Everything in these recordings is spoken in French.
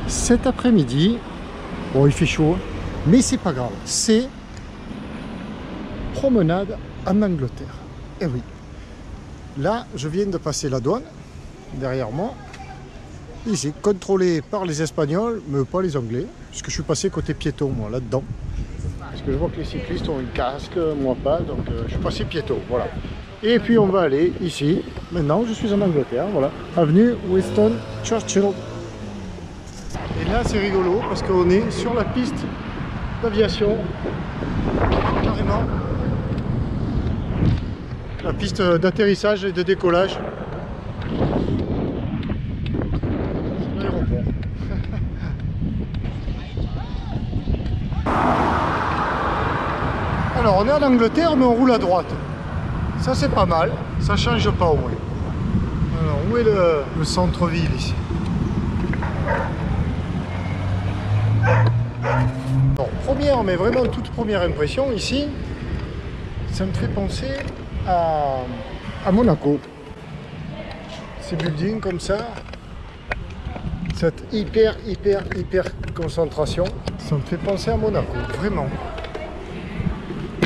cet après-midi. Bon, il fait chaud, mais c'est pas grave. C'est promenade en Angleterre. Et oui. Là, je viens de passer la douane, derrière moi. Ici, contrôlé par les Espagnols, mais pas les Anglais. Puisque je suis passé côté piéton, moi, là-dedans. Parce que je vois que les cyclistes ont une casque, moi pas. Donc, je suis passé piéton, voilà. Et puis, on va aller ici. Maintenant, je suis en Angleterre, voilà. Avenue Winston Churchill. Et là, c'est rigolo, parce qu'on est sur la piste d'aviation. Carrément. La piste d'atterrissage et de décollage. C'est l'aéroport. Alors on est en Angleterre mais on roule à droite. Ça c'est pas mal, ça change pas au moins. Alors où est le centre-ville ici? Alors première, mais vraiment toute première impression ici, ça me fait penser à Monaco. Ces buildings comme ça, cette hyper concentration, ça me fait penser à Monaco, vraiment.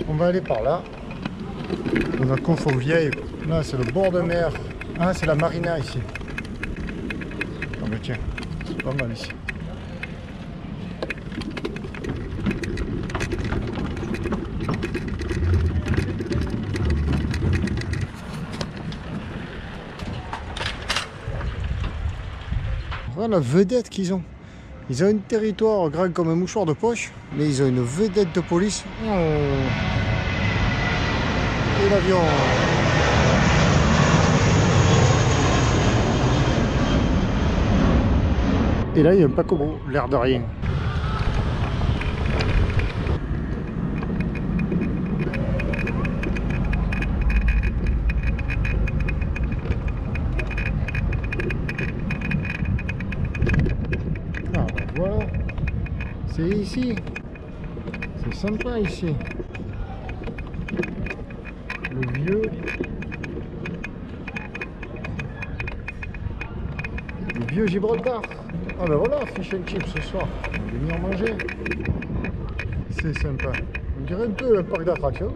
On va aller par là. Monaco Faux-Vieille, là c'est le bord de mer. Ah, c'est la marina ici. Ah mais tiens, c'est pas mal ici. Voilà la vedette qu'ils ont. Ils ont un territoire grand comme un mouchoir de poche, mais ils ont une vedette de police. Oh. Et l'avion. Et là, il y a un paquebot, l'air de rien. Voilà, c'est ici, c'est sympa ici, le vieux Gibraltar. Ah ben voilà, fish and chips ce soir, on va venir manger, c'est sympa, on dirait un peu un parc d'attractions.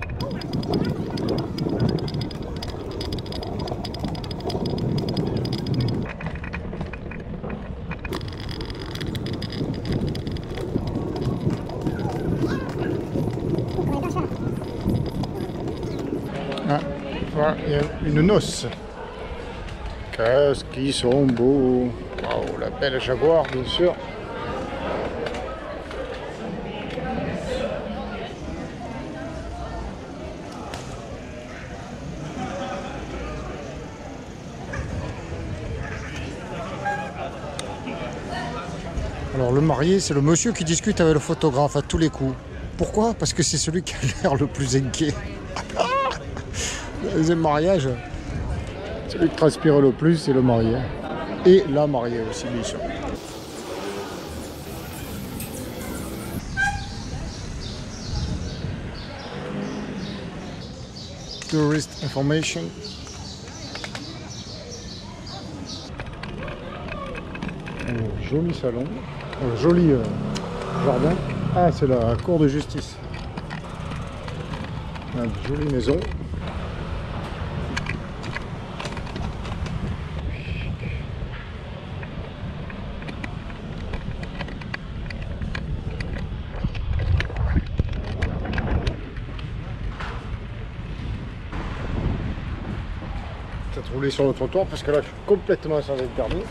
Ah, voilà, il y a une noce. Qu'est-ce qu'ils sont beaux. Waouh, la belle Jaguar, bien sûr. Alors le marié, c'est le monsieur qui discute avec le photographe à tous les coups. Pourquoi? Parce que c'est celui qui a l'air le plus inquiet. Le deuxième mariage, celui qui transpire le plus, c'est le marié. Et la mariée aussi, bien sûr. Tourist information. Un joli salon, un joli jardin. Ah, c'est la cour de justice. Une jolie maison. Peut-être rouler sur le trottoir parce que là je suis complètement sans être permis.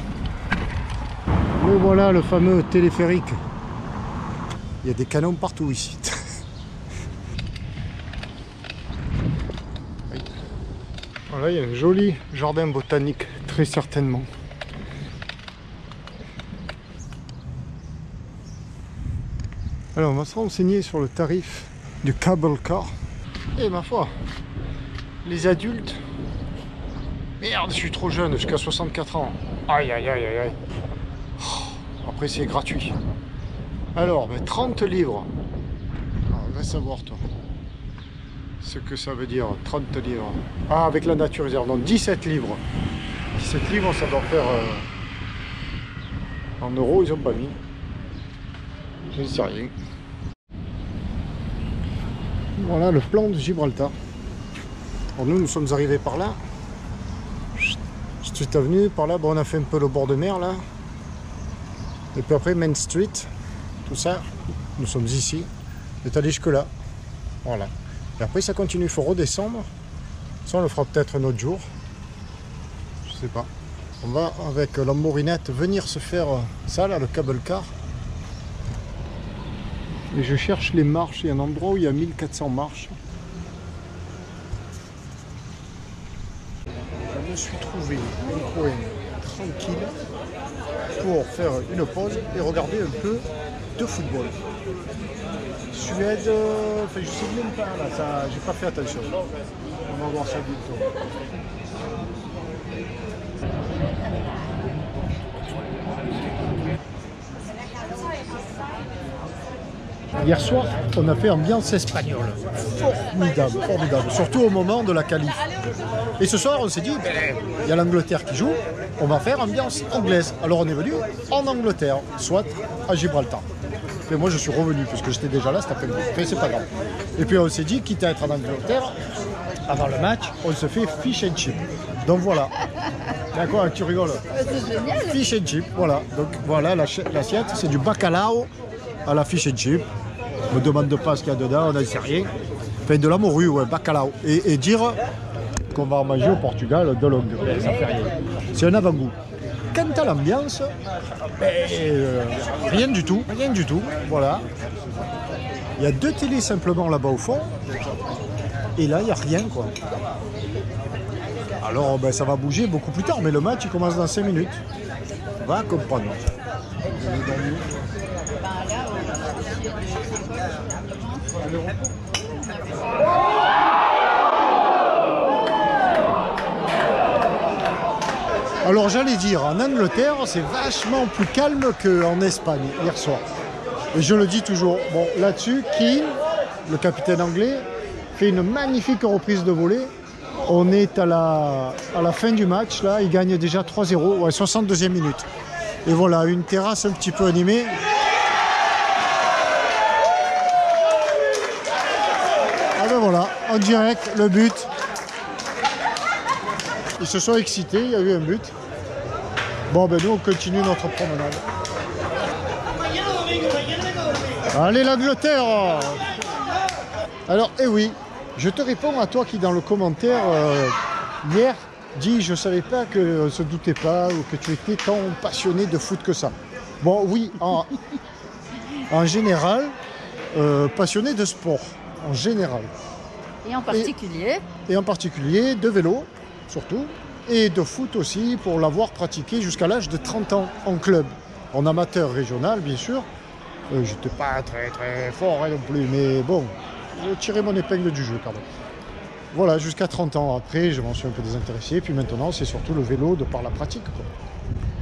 Mais voilà le fameux téléphérique. Il y a des canons partout ici. Voilà, il y a un joli jardin botanique, très certainement. Alors on va se renseigner sur le tarif du cable car. Et ma foi, les adultes... Merde, je suis trop jeune, jusqu'à 64 ans. Aïe, aïe, aïe, aïe, aïe. Oh, après, c'est gratuit. Alors, ben, 30 livres. Alors, va savoir, toi, ce que ça veut dire, 30 livres. Ah, avec la nature réserve, donc 17 livres. 17 livres, ça doit faire... En euros, ils n'ont pas mis. Je ne sais rien. Voilà le plan de Gibraltar. Alors nous sommes arrivés par là. Street Avenue, par là, bon, on a fait un peu le bord de mer là. Et puis après Main Street, tout ça, nous sommes ici. C'est allé jusque là. Voilà. Et après ça continue, il faut redescendre. Ça on le fera peut-être un autre jour. Je sais pas. On va avec la Mourinette venir se faire ça là, le cable car. Et je cherche les marches, il y a un endroit où il y a 1400 marches. Je me suis trouvé un coin tranquille pour faire une pause et regarder un peu de football. Suède, enfin je sais même pas là, ça, j'ai pas fait attention. On va voir ça bientôt. Hier soir, on a fait ambiance espagnole. Formidable, formidable. Surtout au moment de la qualif. Et ce soir, on s'est dit, ben, il y a l'Angleterre qui joue, on va faire ambiance anglaise. Alors on est venu en Angleterre, soit à Gibraltar. Et moi, je suis revenu, parce que j'étais déjà là cet après-midi. Mais c'est pas grave. Et puis on s'est dit, quitte à être en Angleterre, avant le match, on se fait fish and chip. Donc voilà. D'accord, tu rigoles. C'est génial. Fish and chip, voilà. Donc voilà, l'assiette, c'est du bacalao à la fish and chip. On me demande pas ce qu'il y a dedans, on n'en sait rien. Enfin, de la morue, ouais, bacalao. Et dire qu'on va en manger au Portugal de longue. Ça fait rien. C'est un avant-goût. Quant à l'ambiance, rien du tout, rien du tout. Voilà. Il y a 2 télés simplement là-bas au fond. Et là, il n'y a rien, quoi. Alors, ben, ça va bouger beaucoup plus tard, mais le match, il commence dans 5 minutes. On va comprendre. Alors j'allais dire, en Angleterre, c'est vachement plus calme qu'en Espagne hier soir. Et je le dis toujours. Bon, là-dessus, Keane, le capitaine anglais, fait une magnifique reprise de volée. On est à la fin du match, là, il gagne déjà 3-0, ouais, 62e minute. Et voilà, une terrasse un petit peu animée. Ah ben voilà, en direct, le but. Ils se sont excités, il y a eu un but. Bon ben nous on continue notre promenade. Allez l'Angleterre. Alors eh oui, je te réponds à toi qui dans le commentaire hier dit je savais pas qu'on se doutait pas ou que tu étais tant passionné de foot que ça. Bon oui, en général, passionné de sport, en général. Et en particulier Et en particulier de vélo, surtout, et de foot aussi, pour l'avoir pratiqué jusqu'à l'âge de 30 ans en club. En amateur régional, bien sûr. Je n'étais pas très très fort non plus, mais bon, j'ai tiré mon épingle du jeu quand même. Voilà, jusqu'à 30 ans. Après, je m'en suis un peu désintéressé, puis maintenant, c'est surtout le vélo de par la pratique, quoi.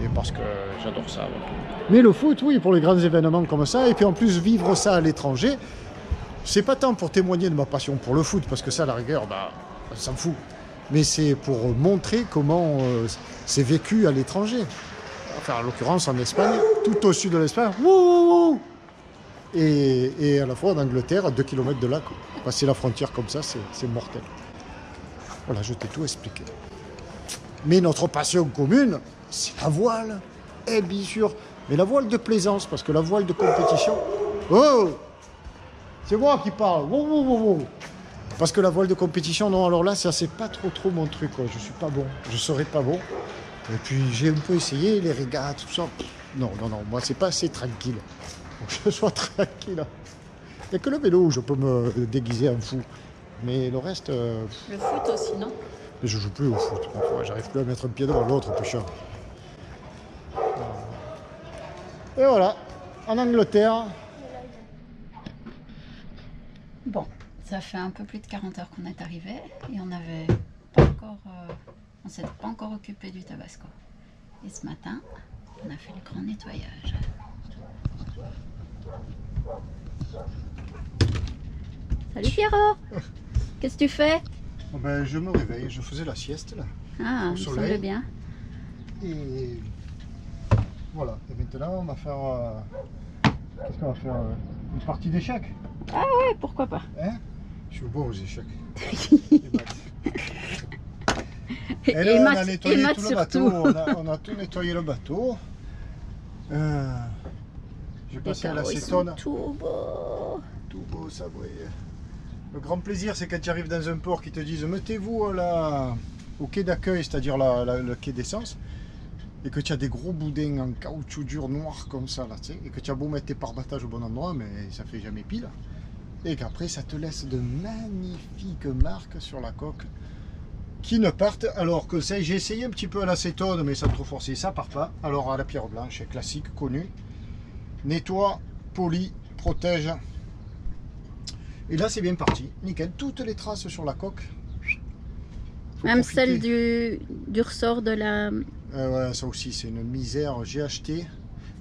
Et parce que j'adore ça. Voilà. Mais le foot, oui, pour les grands événements comme ça, et puis en plus, vivre ça à l'étranger, c'est pas tant pour témoigner de ma passion pour le foot, parce que ça, à la rigueur, bah, ça me fout. Mais c'est pour montrer comment c'est vécu à l'étranger. Enfin, en l'occurrence, en Espagne, tout au sud de l'Espagne, et à la fois en Angleterre, à 2 km de là, quoi. Passer la frontière comme ça, c'est mortel. Voilà, je t'ai tout expliqué. Mais notre passion commune, c'est la voile. Et bien sûr, mais la voile de plaisance, parce que la voile de compétition... Oh! C'est moi qui parle. Parce que la voile de compétition, non, alors là, ça c'est pas trop mon truc, quoi. Je suis pas bon, je serai pas bon. Et puis j'ai un peu essayé les régates, tout ça. Non, moi c'est pas assez tranquille. Faut que je sois tranquille. Il n'y a que le vélo où je peux me déguiser en fou. Mais le reste... le foot aussi, non? Je joue plus au foot. J'arrive plus à mettre un pied devant l'autre, plus cher. Et voilà, en Angleterre. Bon, ça fait un peu plus de 40 heures qu'on est arrivé et on n'avait pas encore, on s'était pas encore occupé du tabasco. Et ce matin, on a fait le grand nettoyage. Salut Pierrot. Qu'est-ce que tu fais? Oh ben, je me réveille, je faisais la sieste là. Ah, au il soleil. semble bien. Et voilà, et maintenant on va faire... Qu'est-ce qu'on va faire une partie d'échecs. Ah ouais, pourquoi pas. Hein? Je suis bon aux échecs. Et là, on a Matt, nettoyé tout le surtout. bateau. On a tout nettoyé le bateau. J'ai passé à l'acétone. Tout beau. Tout beau, ça brille. Le grand plaisir, c'est quand tu arrives dans un port qui te disent mettez-vous là au quai d'accueil, c'est-à-dire le quai d'essence, et que tu as des gros boudins en caoutchouc dur noir comme ça, là, tu sais, et que tu as beau mettre tes pare-battages au bon endroit, mais ça fait jamais pile. Et qu'après, ça te laisse de magnifiques marques sur la coque qui ne partent. Alors que ça, j'ai essayé un petit peu à l'acétone, mais sans trop forcer, ça part pas. Alors à la pierre blanche, classique, connu. Nettoie, polie, protège. Et là, c'est bien parti. Nickel. Toutes les traces sur la coque. Même celle du ressort de la... Ouais, ça aussi, c'est une misère. J'ai acheté...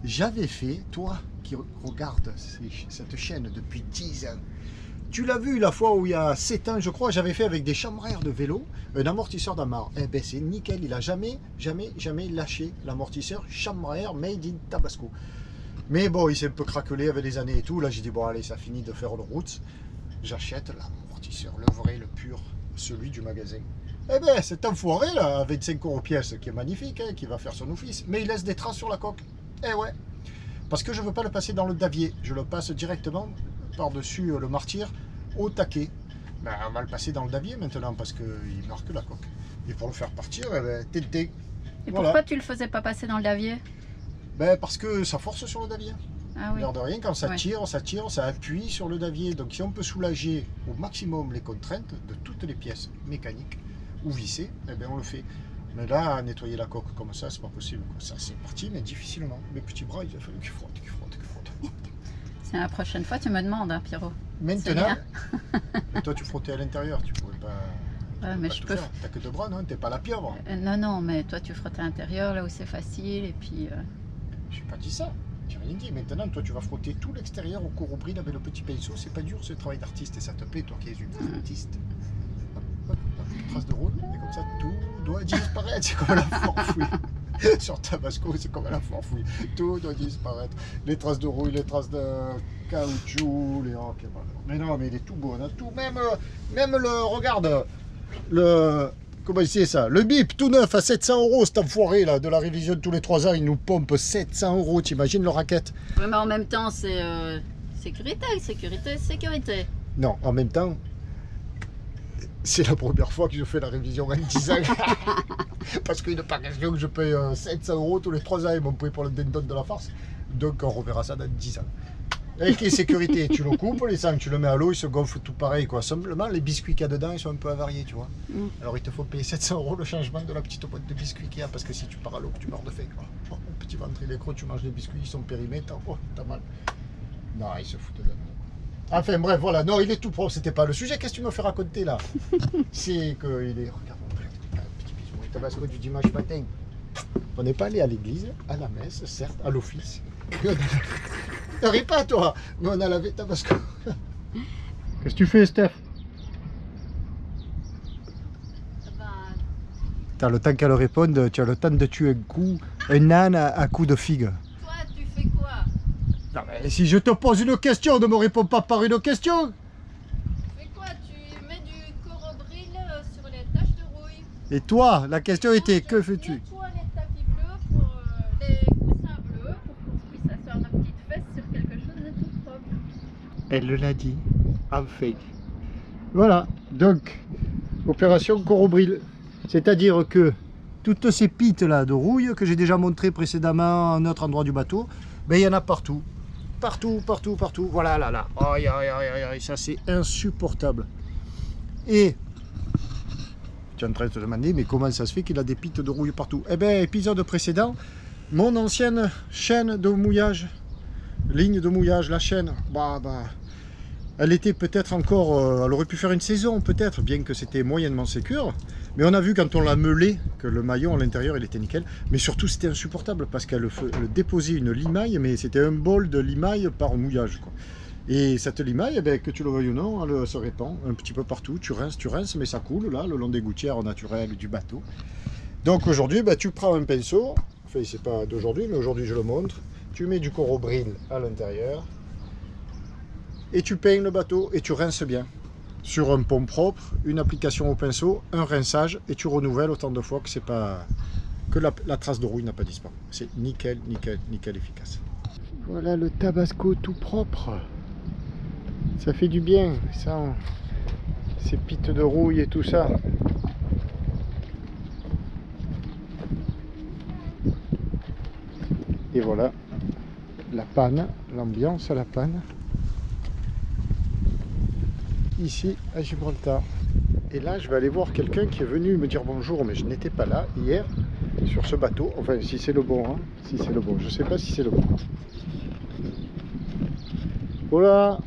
J'avais fait, toi qui regardes cette chaîne depuis 10 ans, tu l'as vu la fois où il y a 7 ans, je crois, j'avais fait avec des chambraires de vélo, un amortisseur d'amarre. Eh ben c'est nickel, il a jamais lâché l'amortisseur chambraire made in Tabasco. Mais bon, il s'est un peu craquelé avec les années et tout. Là, j'ai dit, bon, allez, ça finit de faire le route. J'achète l'amortisseur, le vrai, le pur, celui du magasin. Eh ben, cet enfoiré, là, à 25 € pièce, qui est magnifique, hein, qui va faire son office, mais il laisse des traces sur la coque. Eh ouais, parce que je ne veux pas le passer dans le davier. Je le passe directement par-dessus le martyr au taquet. Ben, on va le passer dans le davier maintenant, parce qu'il marque la coque. Et pour le faire partir, eh ben, tété. Et Voilà. pourquoi tu le faisais pas passer dans le davier? Ben, parce que ça force sur le davier. Ah oui. L'air de rien, quand ça Ouais. tire, ça appuie sur le davier. Donc si on peut soulager au maximum les contraintes de toutes les pièces mécaniques ou vissées, eh bien on le fait. Mais là, nettoyer la coque comme ça, c'est pas possible. Ça c'est parti, mais difficilement. Mes petits bras, il a fallu qu'ils frottent. C'est la prochaine fois, tu me demandes, hein, Pierrot. Maintenant, bien. et toi tu frottais à l'intérieur, tu pouvais pas. Ouais, mais pas je tout peux. faire. T'as que deux bras, non? T'es pas la pieuvre. Non, non, mais toi, tu frottes à l'intérieur, là où c'est facile, et puis... J'ai pas dit ça. J'ai rien dit. Maintenant, toi, tu vas frotter tout l'extérieur au courrobril avec le petit pinceau. C'est pas dur, c'est le travail d'artiste et ça te plaît, toi qui es une artiste. Hop, hop, hop, trace de roule, et comme ça, tout doit disparaître. C'est comme la forfouille. Sur Tabasco, c'est comme la forfouille. Tout doit disparaître. Les traces de rouille, les traces de caoutchouc, les... Ok, voilà. Mais non, mais il est tout beau, on a tout. Même le... Regarde, le... Comment c'est ça? Le bip tout neuf à 700 € cet enfoiré là, de la révision de tous les 3 ans, il nous pompe 700 €, t'imagines le racket? Ouais, mais en même temps, c'est sécurité, sécurité, sécurité. Non, en même temps, c'est la première fois que je fais la révision en 10 ans. Parce qu'il n'est pas question que je paye 700 € tous les 3 ans, ils m'ont payé pour le dindon de la farce. Donc on reverra ça dans 10 ans. Avec les sécurités, tu le coupes, les sangs, tu le mets à l'eau, il se gonfle tout pareil, quoi. Simplement, les biscuits qu'il y a dedans, ils sont un peu avariés, tu vois. Alors il te faut payer 700 € le changement de la petite boîte de biscuits qu'il y a, parce que si tu pars à l'eau, tu meurs de faim, quoi. Oh, petit ventre, il est gros, tu manges des biscuits, ils sont périmés, t'as mal. Non, ils se foutent de nous. Enfin bref, voilà, non, il est tout propre, c'était pas le sujet. Qu'est-ce que tu me fais raconter là? C'est qu'il est... Regarde mon frère, un petit bisou, il Tabasco du dimanche matin. On n'est pas allé à l'église, à la messe, certes, à l'office. Ne ris pas toi, mais on a lavé Tabasco. Qu'est-ce que tu fais, Steph? T'as le temps qu'elle réponde, tu as le temps de tuer un âne à coup de figue. Toi, tu fais quoi? Non, mais si je te pose une question, ne me réponds pas par une question. Tu fais quoi? Tu mets du corobril sur les taches de rouille. Et toi, la question était, que fais-tu? Nettoie les tapis bleus pour les coussins bleus pour qu'on puisse asseoir nos petites fesses sur quelque chose de tout propre. Elle l'a dit, enfin. Voilà, donc, opération corobril. C'est-à-dire que toutes ces pites là de rouille que j'ai déjà montré précédemment à un autre endroit du bateau, ben il y en a partout. Partout, partout, partout. Voilà, là, là. Aïe, aïe, aïe, aïe, ça c'est insupportable. Et tu es en train de te demander, mais comment ça se fait qu'il a des pites de rouille partout? Eh bien, épisode précédent, mon ancienne chaîne de mouillage, ligne de mouillage, la chaîne, elle était peut-être encore, elle aurait pu faire une saison peut-être, bien que c'était moyennement sécure. Mais on a vu quand on l'a meulé que le maillon à l'intérieur il était nickel. Mais surtout c'était insupportable parce qu'elle déposait une limaille, mais c'était un bol de limaille par mouillage, quoi. Et cette limaille, eh ben, que tu le veuilles ou non, elle se répand un petit peu partout. Tu rinces, mais ça coule là, le long des gouttières naturelles du bateau. Donc aujourd'hui, ben, tu prends un pinceau, enfin c'est pas d'aujourd'hui, mais aujourd'hui je le montre. tu mets du corobril à l'intérieur et tu peignes le bateau et tu rinces bien. Sur un pont propre, une application au pinceau, un rinçage et tu renouvelles autant de fois que c'est pas que la trace de rouille n'a pas disparu. C'est nickel, nickel, nickel efficace. Voilà le tabasco tout propre. Ça fait du bien, sans ces pites de rouille et tout ça. Et voilà la panne, l'ambiance à la panne. Ici à Gibraltar. Et là je vais aller voir quelqu'un qui est venu me dire bonjour, mais je n'étais pas là hier sur ce bateau. Enfin si c'est le bon, hein. Si c'est le bon, je sais pas si c'est le bon. Voilà.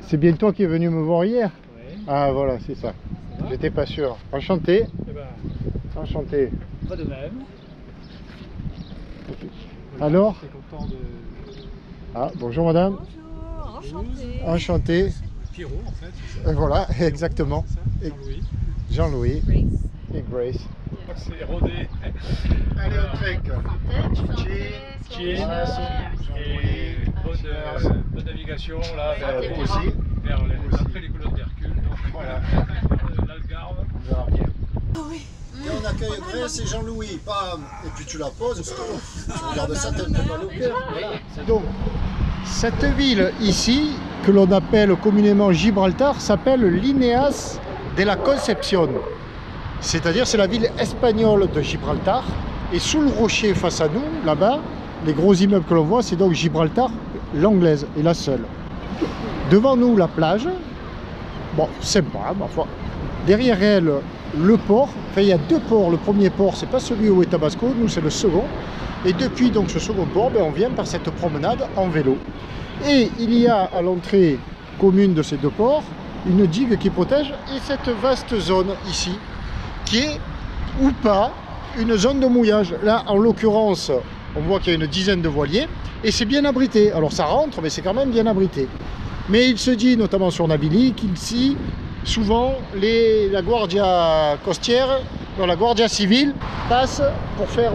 C'est bien toi qui es venu me voir hier? Oui. Ah voilà, c'est ça. J'étais pas sûr. Enchanté. Eh ben, Enchanté. pas de même. Alors? Je suis content de... Ah, bonjour madame. Bonjour, enchanté. Enchanté. Pierrot en fait. C'est ça. Voilà, exactement. C'est ça, Jean-Louis. Jean-Louis Grace. et Grace. C'est rodé. Allez, on trek. Cheers. Et bonne navigation là vers, Vous aussi. vers Vous aussi. après les colonnes d'Hercule. Donc Voilà. l'Algarve. On verra bien. Et on accueille Grace et Jean-Louis. Bam. Et puis tu la poses, c'est tout. Tu regardes ça, t'as mal au cœur. Voilà. Donc, cette ville ici, que l'on appelle communément Gibraltar, s'appelle l'Ineas de la Concepción. C'est-à-dire, c'est la ville espagnole de Gibraltar. Et sous le rocher face à nous, là-bas, les gros immeubles que l'on voit, c'est donc Gibraltar, l'anglaise, et la seule. Devant nous, la plage. Bon, sympa, ma foi. Derrière elle, le port. Enfin, il y a deux ports. Le premier port, c'est pas celui où est Tabasco, nous, c'est le second. Et depuis donc ce second port, ben, on vient par cette promenade en vélo. Et il y a à l'entrée commune de ces deux ports, une digue qui protège et cette vaste zone ici, qui est, ou pas, une zone de mouillage. Là, en l'occurrence, on voit qu'il y a une dizaine de voiliers et c'est bien abrité. Alors ça rentre, mais c'est quand même bien abrité. Mais il se dit, notamment sur Navili, qu'ici, souvent, la Guardia Costière, non, la Guardia Civile, passe pour faire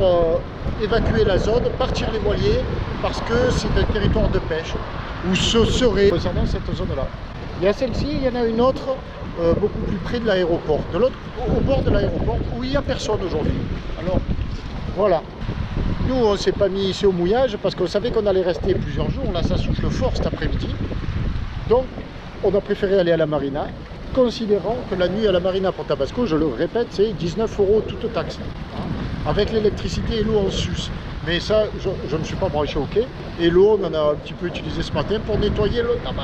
évacuer la zone, partir les voiliers, parce que c'est un territoire de pêche, où ce serait, concernant cette zone-là. Il y a celle-ci, il y en a une autre, beaucoup plus près de l'aéroport, de l'autre, au bord de l'aéroport, où il n'y a personne aujourd'hui. Alors, voilà. Nous, on ne s'est pas mis ici au mouillage, parce qu'on savait qu'on allait rester plusieurs jours. Là, ça souffle fort cet après-midi. Donc, on a préféré aller à la marina, considérant que la nuit à la marina pour Tabasco, je le répète, c'est 19 € toute taxe. Avec l'électricité et l'eau en sus. Mais ça, je ne me suis pas branché au quai. Et l'eau, on en a un petit peu utilisé ce matin pour nettoyer le Tabasco.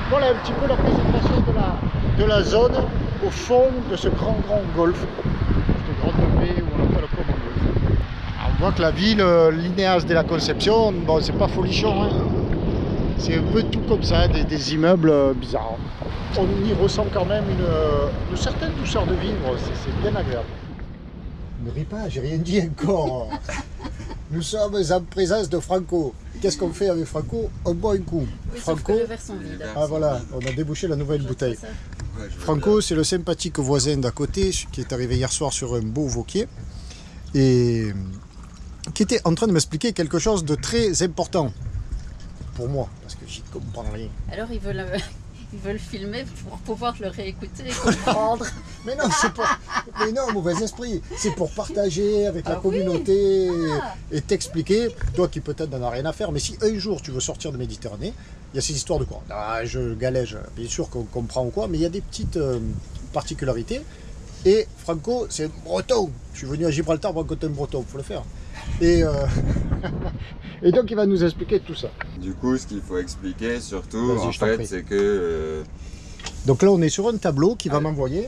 Voilà un petit peu la présentation de la zone au fond de ce grand golfe. Cette grande baie où on appelle comme on veut. On voit que la ville, l'Ineas de la Concepción, bon, c'est pas folichon, hein. C'est un peu tout comme ça, des immeubles bizarres. On y ressent quand même une certaine douceur de vivre, c'est bien agréable. Ne ris pas, j'ai rien dit encore. Nous sommes en présence de Franco. Qu'est-ce qu'on fait avec Franco? On boit un coup. Oui, Franco, sauf que le verre sont vides. ah voilà, on a débouché la nouvelle bouteille. Franco, c'est le sympathique voisin d'à côté qui est arrivé hier soir sur un beau Vauquier et qui était en train de m'expliquer quelque chose de très important pour moi, parce que j'y comprends rien. Alors ils veulent filmer pour pouvoir le réécouter et comprendre. Mais non, c'est pour... Mais non, mauvais esprit. C'est pour partager avec la communauté et t'expliquer, toi qui peut-être n'en as rien à faire, mais si un jour tu veux sortir de Méditerranée, il y a ces histoires de quoi? Ah, je galège, bien sûr qu'on comprend ou quoi, mais il y a des petites particularités. Et Franco, c'est breton. Je suis venu à Gibraltar pour rencontrer un breton, il faut le faire. Et, et donc il va nous expliquer tout ça. Du coup, ce qu'il faut expliquer surtout, en je t'en fait, prie. c'est que Donc là on est sur un tableau qui va m'envoyer.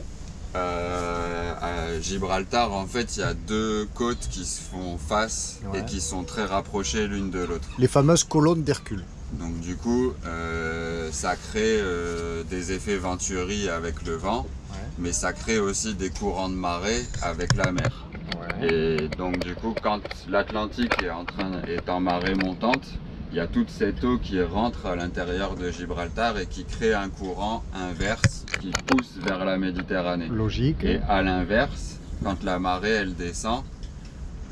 à Gibraltar, en fait, il y a deux côtes qui se font face et qui sont très rapprochées l'une de l'autre. Les fameuses colonnes d'Hercule. Donc du coup, ça crée des effets Venturi avec le vent, mais ça crée aussi des courants de marée avec la mer. Et donc du coup, quand l'Atlantique est en marée montante, il y a toute cette eau qui rentre à l'intérieur de Gibraltar et qui crée un courant inverse qui pousse vers la Méditerranée. Logique. Et à l'inverse, quand la marée elle descend,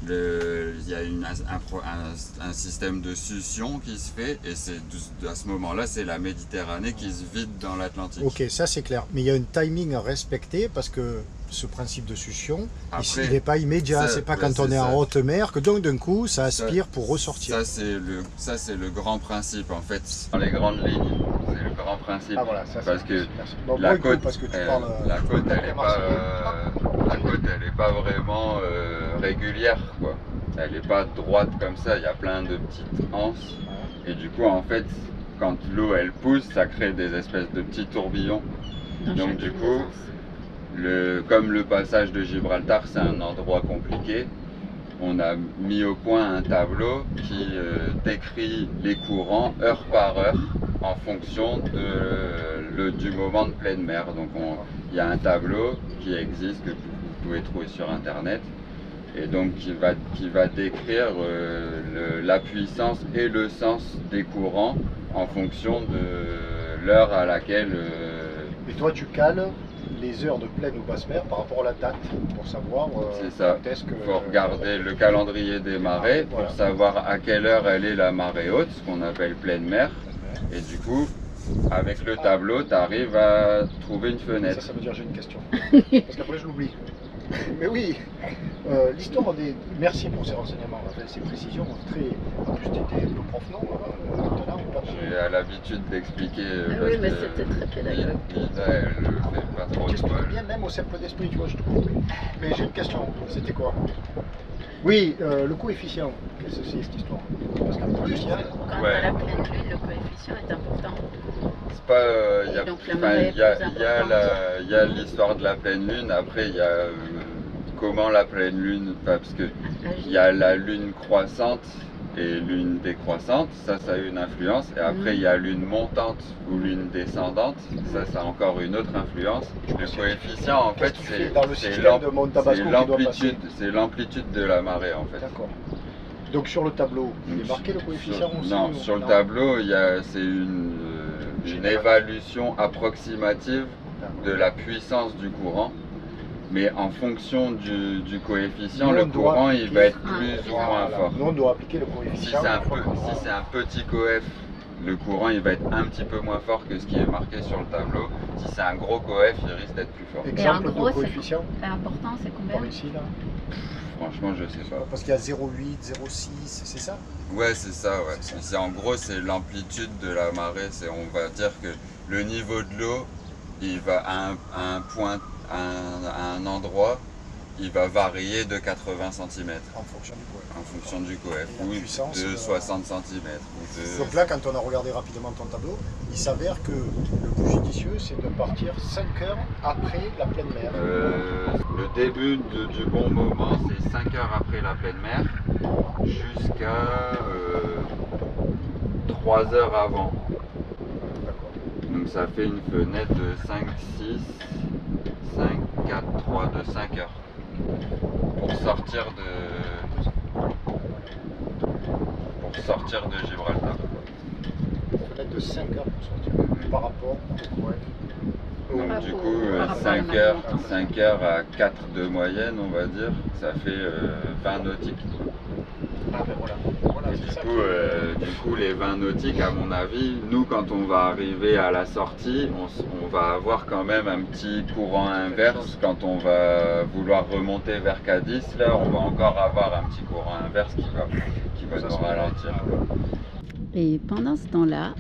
il y a un système de succion qui se fait et c'est à ce moment-là, c'est la Méditerranée qui se vide dans l'Atlantique. Ok, ça c'est clair. Mais il y a un timing à respecter parce que ce principe de succion, Après, il n'est pas immédiat. C'est pas quand on est en haute mer que donc d'un coup ça aspire pour ressortir. Ça c'est le grand principe en fait. Dans les grandes lignes, c'est le grand principe. Ah voilà, ça, parce que bon, la bon, côte, parce que tu la côte, elle est pas vraiment régulière, quoi. Elle n'est pas droite comme ça. Il y a plein de petites anses et du coup en fait, quand l'eau elle pousse, ça crée des espèces de petits tourbillons. Donc du coup, comme le passage de Gibraltar, c'est un endroit compliqué, on a mis au point un tableau qui décrit les courants heure par heure en fonction du moment de pleine mer. Donc il y a un tableau qui existe, que vous pouvez trouver sur internet, et donc qui va décrire la puissance et le sens des courants en fonction de l'heure à laquelle... Et toi tu cales les heures de pleine ou basse mer par rapport à la date pour savoir c'est ça. Est-ce que... Il faut regarder le calendrier des marées pour savoir à quelle heure elle est la marée haute, ce qu'on appelle pleine mer. Et du coup, avec le tableau, tu arrives à trouver une fenêtre. Ça veut dire j'ai une question. Parce qu'après je l'oublie. Mais oui, l'histoire des... Merci pour ces renseignements, ces précisions. En plus, tu étais le prof, non J'ai l'habitude d'expliquer. Oui, mais c'était très pédagogue. Lisa, elle le fait pas trop. Tu expliques bien, même au cercle d'esprit, tu vois, je te comprends. Mais j'ai une question, c'était quoi? Oui, le coefficient. Qu'est-ce que c'est cette histoire? Parce qu'en plus, il y a... Quand à la pleine lune, le coefficient est important. C'est pas... Il y a l'histoire de la pleine lune, après il y a comment la pleine lune, parce que il y a la lune croissante et lune décroissante, ça a une influence, et après il y a lune montante ou lune descendante, ça a encore une autre influence. Le coefficient en fait c'est l'amplitude de la marée en fait. D'accord. Donc sur le tableau, il est marqué le coefficient aussi? Non, sur le tableau, c'est une évaluation approximative de la puissance du courant. Mais en fonction du coefficient, le courant il va être plus ou moins fort. Nous on doit appliquer le coefficient. Si c'est un petit coef, le courant il va être un petit peu moins fort que ce qui est marqué sur le tableau. Si c'est un gros coef, il risque d'être plus fort. Exemple de coefficient. L'important c'est combien? Par ici là. Franchement, je sais pas. Parce qu'il y a 0,8, 0,6, c'est ça? Ouais, c'est ça, ouais. En gros, c'est l'amplitude de la marée. On va dire que le niveau de l'eau, il va à un point, à un endroit, il va varier de 80 cm. En fonction du coef. En fonction du coef, oui, de 60 cm. Donc là, quand on a regardé rapidement ton tableau, il s'avère que le plus judicieux, c'est de partir 5 heures après la pleine mer. Le début du bon moment, c'est 5 heures après la pleine mer, jusqu'à 3 heures avant. Donc ça fait une fenêtre de 5, 6, 5, 4, 3, de 5 heures. Pour sortir de Gibraltar. Une fenêtre de 5 heures pour sortir par rapport au coef. Donc du coup, 5 heures à 4 de moyenne, on va dire, ça fait 20 nautiques. Ah ben voilà. Et du coup, les 20 nautiques, à mon avis, nous, quand on va arriver à la sortie, on va avoir quand même un petit courant inverse. Quand on va vouloir remonter vers Cadiz, là, on va encore avoir un petit courant inverse qui va nous ralentir. Et pendant ce temps-là,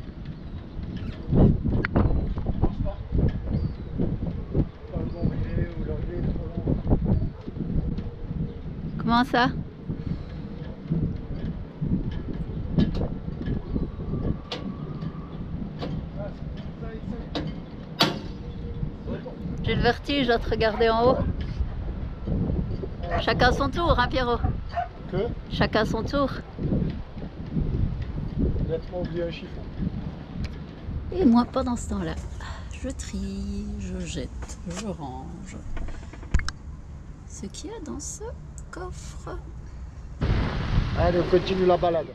comment ça? J'ai le vertige à te regarder en haut. Chacun son tour, hein Pierrot? Que? Chacun son tour. Nettement oublié un chiffon. Et moi, pendant ce temps-là, je trie, je jette, je range ce qu'il y a dans ce coffre. Allez, on continue la balade.